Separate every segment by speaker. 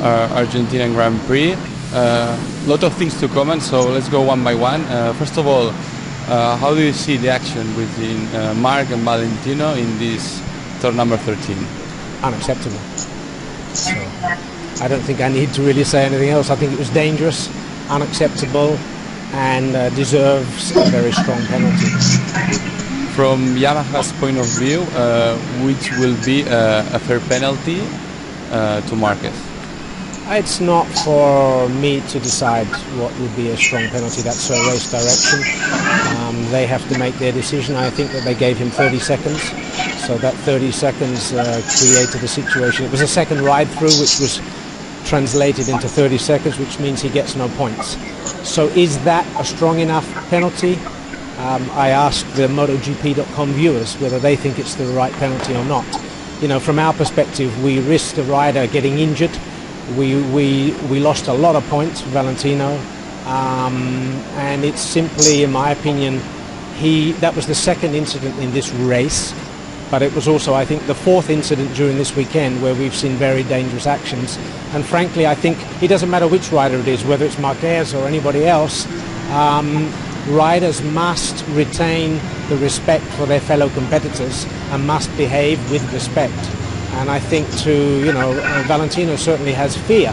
Speaker 1: Argentinian Grand Prix. Lot of things to comment, so let's go one by one. First of all, how do you see the action between Marc and Valentino in this turn number 13?
Speaker 2: Unacceptable. So I don't think I need to really say anything else. I think it was dangerous, unacceptable, and deserves a very strong penalty.
Speaker 1: From Yamaha's point of view, which will be a fair penalty to Marquez?
Speaker 2: It's not for me to decide what would be a strong penalty. That's a race direction. They have to make their decision. I think that they gave him 30 seconds. So that 30 seconds created a situation. It was a second ride through, which was translated into 30 seconds, which means he gets no points. So is that a strong enough penalty? I asked the MotoGP.com viewers whether they think it's the right penalty or not. You know, from our perspective, we risked a rider getting injured. We lost a lot of points, Valentino, and it's simply, in my opinion, that was the second incident in this race, but it was also, I think, the fourth incident during this weekend where we've seen very dangerous actions. And frankly, I think it doesn't matter which rider it is, whether it's Marquez or anybody else, riders must retain the respect for their fellow competitors and must behave with respect. And I think Valentino certainly has fear.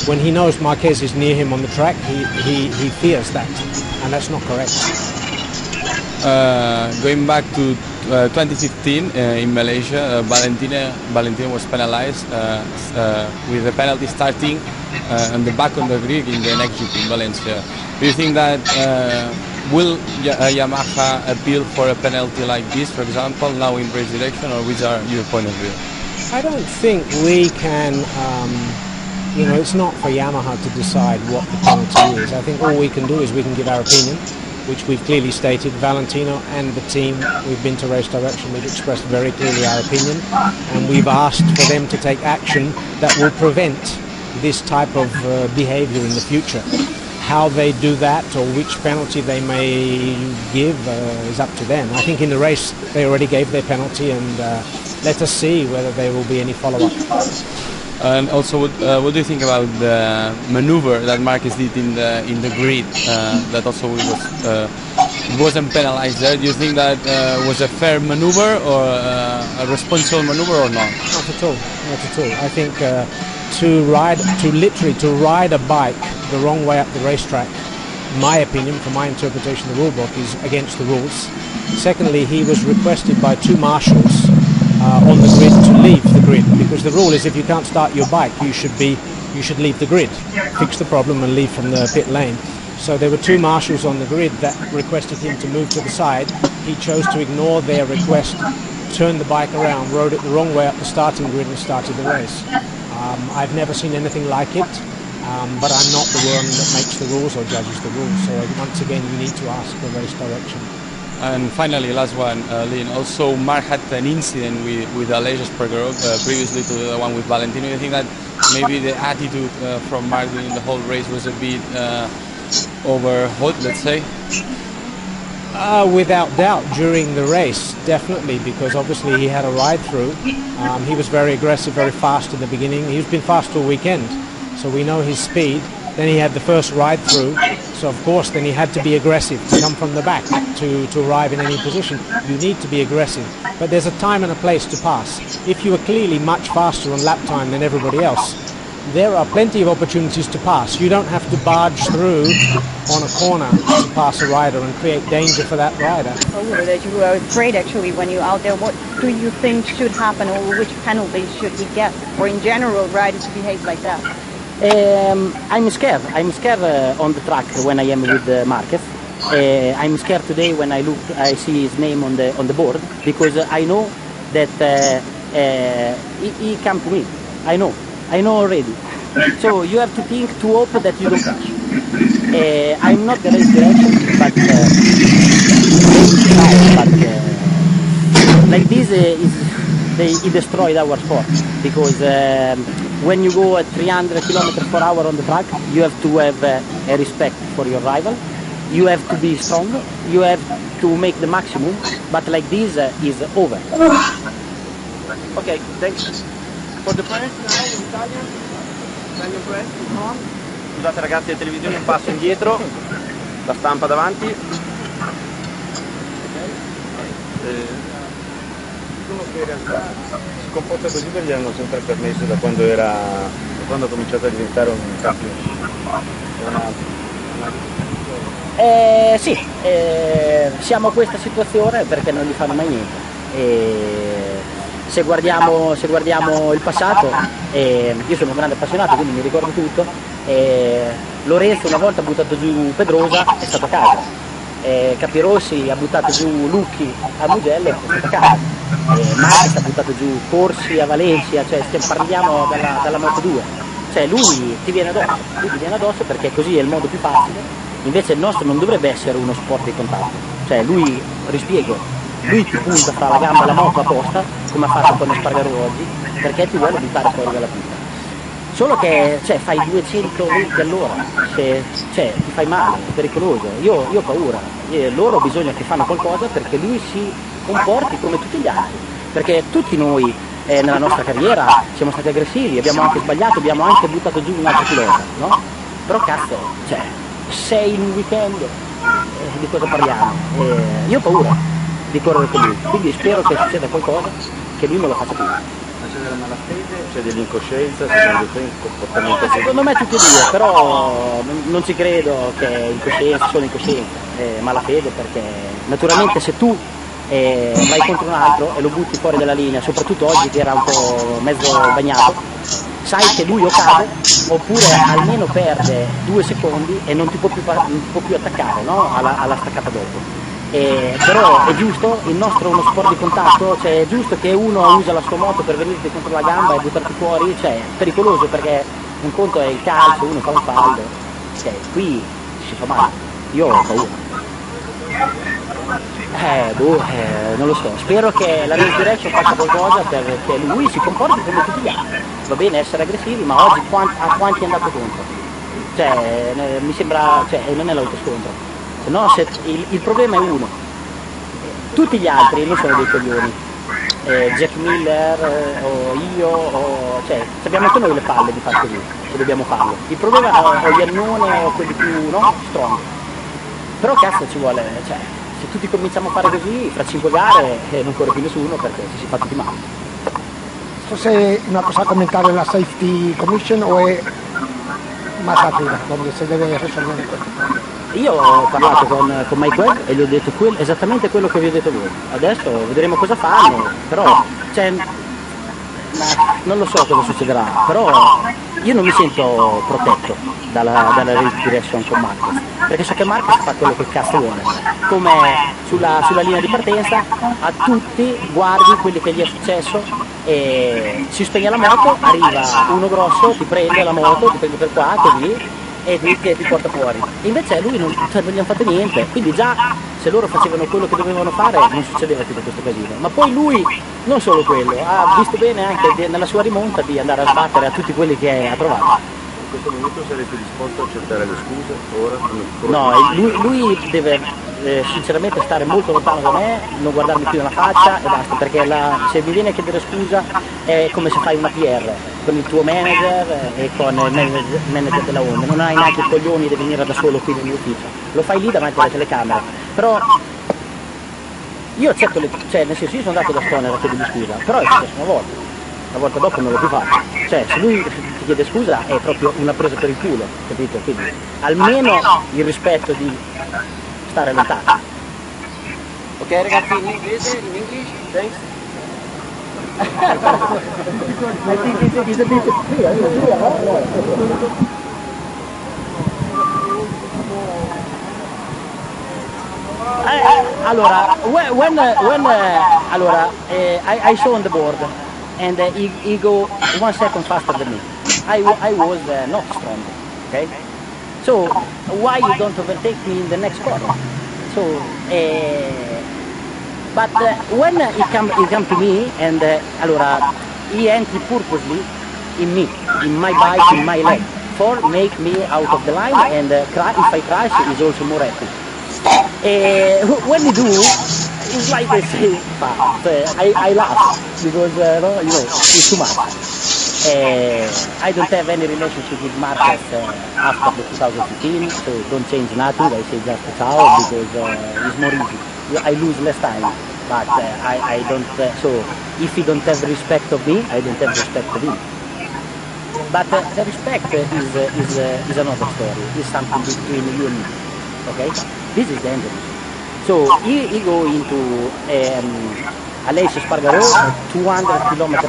Speaker 2: When he knows Marquez is near him on the track, he fears that, and that's not correct.
Speaker 1: Going back to 2015 in Malaysia, Valentino was penalized with the penalty starting on the back of the grid in the next GP in Valencia. Do you think that will Yamaha appeal for a penalty like this, for example, now in race direction, or which are your point of view?
Speaker 2: I don't think we can, it's not for Yamaha to decide what the penalty is. I think all we can do is we can give our opinion, which we've clearly stated. Valentino and the team, we've been to race direction, we've expressed very clearly our opinion, and we've asked for them to take action that will prevent this type of behavior in the future. How they do that or which penalty they may give is up to them. I think in the race they already gave their penalty, and let us see whether there will be any follow-up.
Speaker 1: And also, what do you think about the maneuver that Marquez did in the grid? That also wasn't penalized there. Do you think that was a fair maneuver or a responsible maneuver or not?
Speaker 2: Not at all. Not at all. I think to ride a bike the wrong way up the racetrack, my opinion, from my interpretation of the rule book, is against the rules. Secondly, he was requested by two marshals on the grid to leave the grid, because the rule is if you can't start your bike, you should leave the grid, fix the problem and leave from the pit lane. So there were two marshals on the grid that requested him to move to the side. He chose to ignore their request, turned the bike around, rode it the wrong way up the starting grid and started the race. I've never seen anything like it, but I'm not the one that makes the rules or judges the rules. So once again, you need to ask for race direction.
Speaker 1: And finally, last one, Lynn. Also, Marc had an incident with Aleix Espargaró previously to the one with Valentino. You think that maybe the attitude from Marc during the whole race was a bit overhot, let's say?
Speaker 2: Without doubt, during the race, definitely, because obviously he had a ride through. He was very aggressive, very fast in the beginning. He's been fast all weekend, so we know his speed. Then he had the first ride through, so of course then he had to be aggressive to come from the back to arrive in any position. You need to be aggressive, but there's a time and a place to pass. If you are clearly much faster on lap time than everybody else, there are plenty of opportunities to pass. You don't have to barge through on a corner to pass a rider and create danger for that rider.
Speaker 3: That you were afraid actually when you're out there. What do you think should happen, or which penalty should he get, or in general riders behave like that?
Speaker 4: I'm scared. I'm scared on the track when I am with Marquez. I'm scared today when I see his name on the board, because I know that he come to me. I know already. So you have to think, to hope that you don't catch. I'm not the race direction, but like this he destroyed our sport, because when you go at 300 km/h on the track, you have to have a respect for your rival. You have to be strong. You have to make the maximum. But like this is over.
Speaker 5: Okay, thanks. For the parents now in Italian. Scusate ragazzi della televisione, un passo indietro, la stampa davanti. Dicono che in realtà si comporta così perché gli hanno sempre permesso da quando ha cominciato a diventare un campioncino.
Speaker 4: Sì, siamo a questa situazione perché non gli fanno mai niente. Se guardiamo il passato, io sono un grande appassionato, quindi mi ricordo tutto. Lorenzo una volta ha buttato giù Pedrosa, è stato a casa. Capirossi ha buttato giù Lucchi a Mugello, è stato a casa. Marquez ha buttato giù Corsi a Valencia, cioè parliamo dalla Moto 2. Cioè lui ti viene addosso perché così è il modo più facile. Invece il nostro non dovrebbe essere uno sport di contatto, cioè lui, rispiego, lui ti punta fra la gamba e la moto apposta, come ha fatto con Espargaro oggi, perché ti vuole buttare fuori dalla pista. Solo che fai 220 all'ora, ti fai male, è pericoloso, io ho paura, loro bisogna che fanno qualcosa perché lui si comporti come tutti gli altri, perché tutti noi nella nostra carriera siamo stati aggressivi, abbiamo anche sbagliato, abbiamo anche buttato giù un altro pilota, no? Però cazzo, sei in un weekend, di cosa parliamo? Io ho paura di correre con lui, quindi spero che succeda qualcosa, che lui non lo faccia più.
Speaker 5: C'è della malafede, c'è dell'incoscienza, secondo te un comportamento così?
Speaker 4: Secondo me tutti e due, però non ci credo che incoscienza, solo incoscienza, malafede, perché naturalmente se tu vai contro un altro e lo butti fuori dalla linea, soprattutto oggi che era un po' mezzo bagnato, sai che lui o cade oppure almeno perde 2 secondi e non ti può più attaccare, no? alla staccata dopo. Però è giusto, il nostro è uno sport di contatto, cioè è giusto che uno usa la sua moto per venirti contro la gamba e buttarti fuori, cioè è pericoloso perché un conto è il calcio, uno fa un fallo, qui si fa male, io ho paura. Non lo so, spero che la Race Direction faccia qualcosa perché lui si comporti come tutti gli altri. Va bene essere aggressivi, ma oggi a quanti è andato contro? Mi sembra, non è l'autoscontro. No, il problema è uno, tutti gli altri non sono dei coglioni, Jack Miller o io, abbiamo anche noi le palle di fare così, se dobbiamo farlo. Il problema è o Iannone o quelli più strong, però cazzo ci vuole, se tutti cominciamo a fare così, fra 5 gare non corre più nessuno perché ci si fa tutti male.
Speaker 6: Forse una cosa a commentare la Safety Commission o è más arriba, dove si deve risolvere questo?
Speaker 4: Io ho parlato con Marquez e gli ho detto esattamente quello che vi ho detto voi. Adesso vedremo cosa fanno, però non lo so cosa succederà, però io non mi sento protetto dalla Race Direction con Marquez, perché so che Marquez fa quello che cazzo vuole, come sulla linea di partenza a tutti guardi quelli che gli è successo e si spegne la moto, arriva uno grosso, ti prende la moto, ti prende per qua, così, e ti porta fuori. Invece lui non gli hanno fatto niente, quindi già se loro facevano quello che dovevano fare non succedeva tutto questo casino. Ma poi lui non solo quello, ha visto bene anche nella sua rimonta di andare a sbattere a tutti quelli che ha trovato.
Speaker 5: In questo momento sarete disposto a accettare le scuse ora?
Speaker 4: No, lui deve sinceramente stare molto lontano da me, non guardarmi più nella faccia e basta, perché se mi viene a chiedere scusa è come se fai una PR con il tuo manager e con il manager della Honda, non hai neanche i coglioni di venire da solo qui nel mio ufficio, lo fai lì davanti alla telecamera, però io accetto nel senso io sono andato da Stoner a chiedergli scusa, però è successo una volta dopo non lo più faccio, se lui ti chiede scusa è proprio una presa per il culo, capito? Quindi almeno il rispetto di stare lontano.
Speaker 5: Ok ragazzi, in inglese, in English, thanks.
Speaker 4: I think it's a bit clear. Allora, I saw on the board and he go 1 second faster than me. I was not strong, okay? So why you don't overtake me in the next corner? So, but when he come to me and allora he entered purposely in me, in my bike, in my leg, for make me out of the line and if I crash, he's also more happy. When he do, it's like they say, I laugh because it's too much. I don't have any relationship with Marquez after the 2015, so don't change nothing. I say just ciao because it's more easy. I lose less time, but I don't. So if he don't have respect of me, I don't have respect of him. But the respect is another story. It's something between you and me. Okay, this is dangerous. So he go into a lace Spargaro at 200 km/h.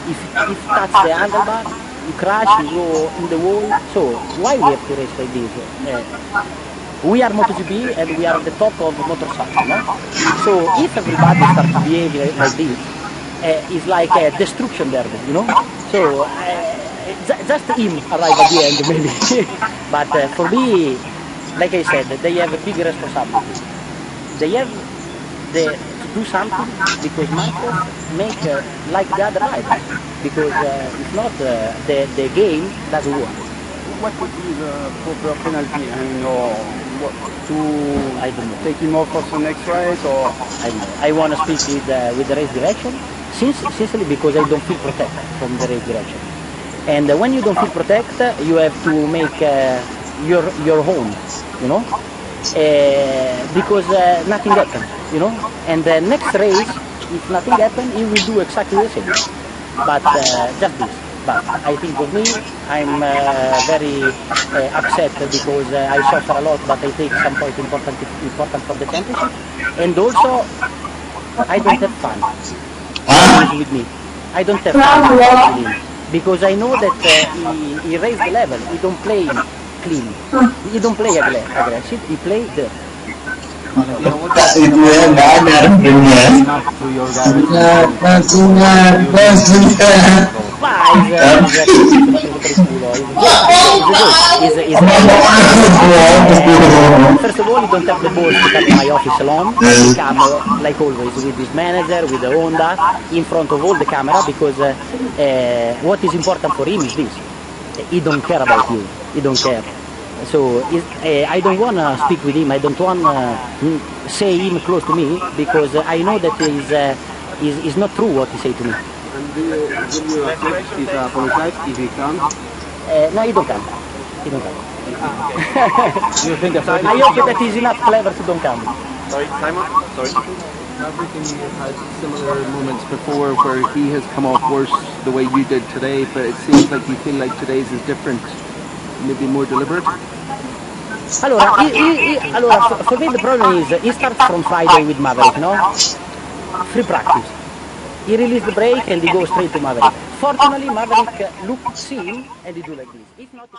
Speaker 4: If touch the handlebar, you crash, you go in the wall. So why we have to race like this? We are MotoGP and we are at the top of motorcycle, no? So if everybody starts to behave like this, it's like a destruction derby, you know? So just him arrive at the end, maybe. But for me, like I said, they have a big responsibility. They have to do something because Marquez make like the other riders. Because it's not the game doesn't work.
Speaker 7: What would be the proper penalty? I mean, or what,
Speaker 4: I don't know.
Speaker 7: take him off of the next race, or
Speaker 4: I don't know. I want to speak with the race direction, sincerely because I don't feel protected from the race direction. And when you don't feel protected, you have to make your own, you know, because nothing happens, you know. And the next race, if nothing happens, he will do exactly the same. But just this. But I think for me, I'm very upset because I suffer a lot, but I take some point important for the championship. And also, I don't have fun with me. I don't have fun with him because I know that he raised the level. He don't play clean. He don't play aggressive. He play dirty.
Speaker 8: Itu ya nggak ada artinya.
Speaker 4: First of all, you don't have the balls to come in my office alone. I come, like always, with this manager, with the Honda, in front of all the camera, because what is important for him is this. He don't care about you. He don't care. So I don't want to speak with him. I don't want to say him close to me because I know that is not true what he say to me.
Speaker 7: and will you accept his apologize if he comes?
Speaker 4: No, he don't come. He don't come.
Speaker 7: You think that's
Speaker 4: I hope that he's enough clever to don't come.
Speaker 5: Sorry, Simon? Sorry.
Speaker 7: Everything has had similar moments before where he has come off worse the way you did today, but it seems like you feel like today's is different, maybe more deliberate.
Speaker 4: Allora, for me the problem is he starts from Friday with Maverick, no? Free practice. He released the brake and he goes straight to Maverick. Fortunately, Maverick see him and he do like this. If not,